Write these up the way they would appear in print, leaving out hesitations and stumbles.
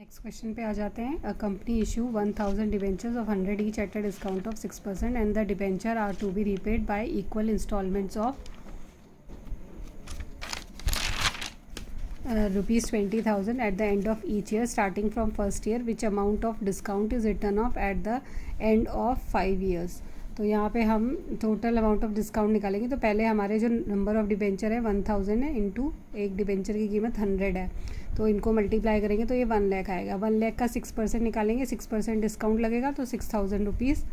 Next question पे आ जाते हैं. A company issue 1000 debentures of 100 each at a discount of 6% and the debenture are to be repaid by equal instalments of rupees 20,000 at the end of each year starting from first year, which amount of discount is written off at the end of 5 years. तो यहाँ पे हम total amount of discount निकालेंगे. तो पहले हमारे जो number of debenture है 1000 है, इंटू एक डिबेंचर की कीमत 100 है, तो इनको मल्टीप्लाई करेंगे तो ये 1 लाख आएगा. 1 लाख का 6% निकालेंगे, 6% डिस्काउंट लगेगा तो 6000 रुपीज़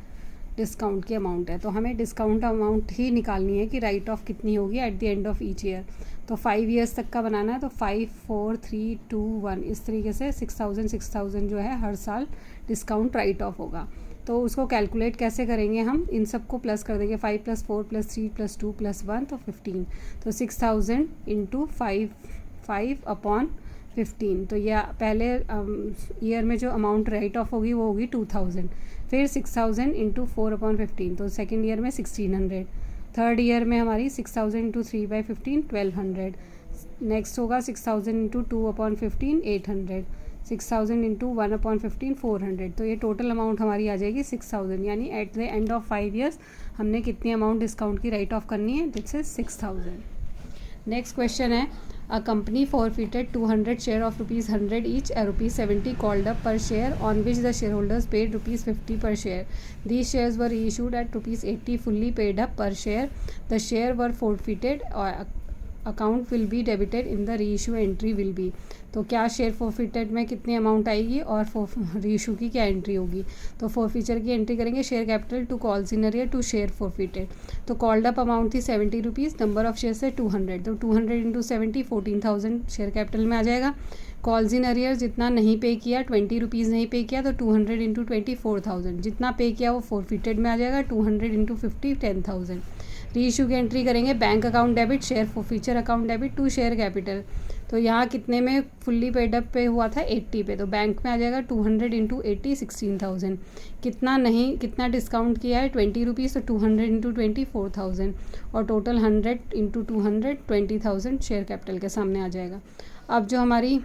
डिस्काउंट की अमाउंट है. तो हमें डिस्काउंट अमाउंट ही निकालनी है कि राइट ऑफ कितनी होगी at the end of each year. तो 5 ईयर्स तक का बनाना है. तो 5 4 3 2 1 इस तरीके से 6000 जो है हर साल डिस्काउंट राइट ऑफ होगा. तो उसको कैलकुलेट कैसे करेंगे हम, इन सबको प्लस कर देंगे. 5 + 4 + 3 + 2 + 1 तो 15. तो 6000 इंटू 5 अपॉन 15. तो यह पहले ईयर में जो अमाउंट राइट ऑफ होगी वो होगी 2000. फिर 6000 इंटू 4/15 तो सेकेंड ईयर में 1600. थर्ड ईयर में हमारी 6000 इंटू 3/15 1200. नेक्स्ट होगा 6000 इंटू 2/15 800. 6000 इंटू 1/15 400. तो ये टोटल अमाउंट हमारी आ जाएगी 6000. यानी at the end of 5 years हमने कितनी अमाउंट डिस्काउंट की राइट ऑफ करनी है, दिस इज 6000. नेक्स्ट क्वेश्चन है, a company forfeited 200 share of rupees 100 each at rupees 70 called up per share, on which the shareholders paid rupees 50 per share. These shares were reissued at rupees 80 fully paid up per share. The share were forfeited, account will be debited in the reissue entry will be. तो क्या share forfeited में कितनी amount आएगी और reissue की क्या entry होगी. तो फॉरफीचर की एंट्री करेंगे, share capital to calls in arrear to share forfeited. तो कॉल्ड अप अमाउंट थी 70 रुपीज़, नंबर ऑफ शेयर है 200. तो 200 इंटू 70 14,000 शेयर कैपिटल में आ जाएगा. कॉल्स इन अरियर जितना नहीं पे किया 20 रुपीज़ नहीं पे किया तो 200 इंटू 20 4000. जितना पे किया वो फॉरफिटेड में आ जाएगा. 200 इंटू 50 10,000. रीइशू की एंट्री करेंगे, bank account debit share forfeiture account debit to share capital. तो यहाँ कितने में फुल्ली पेड अप पे हुआ था 80 पे, तो बैंक में आ जाएगा 200 इंटू 80 16,000. कितना डिस्काउंट किया है 20 रुपीज़, तो 200 इंटू 20 4000 और टोटल 100 इंटू 200 20,000 शेयर कैपिटल के सामने आ जाएगा. अब जो हमारी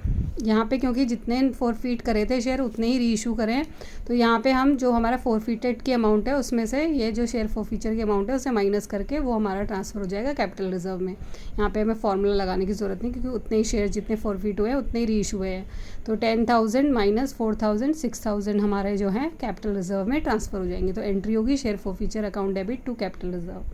यहाँ पे क्योंकि जितने फॉरफीट करे थे शेयर उतने ही रीइशू करें, तो यहाँ पे हम जो हमारा फॉरफीटेड की अमाउंट है उसमें से ये जो शेयर फॉरफीचर की अमाउंट है उसे माइनस करके वो हमारा ट्रांसफ़र हो जाएगा कैपिटल रिजर्व में. यहाँ पे हमें फॉर्मूला लगाने की ज़रूरत नहीं क्योंकि उतने ही शेयर जितने फॉरफीट हुए हैं उतने ही रीइशू हुए हैं. तो 10,000 माइनस 4,000 6,000 हमारे जो है कैपिटल रिजर्व में ट्रांसफ़र हो जाएंगे. तो एंट्री होगी share forfeiture account debit to capital reserve.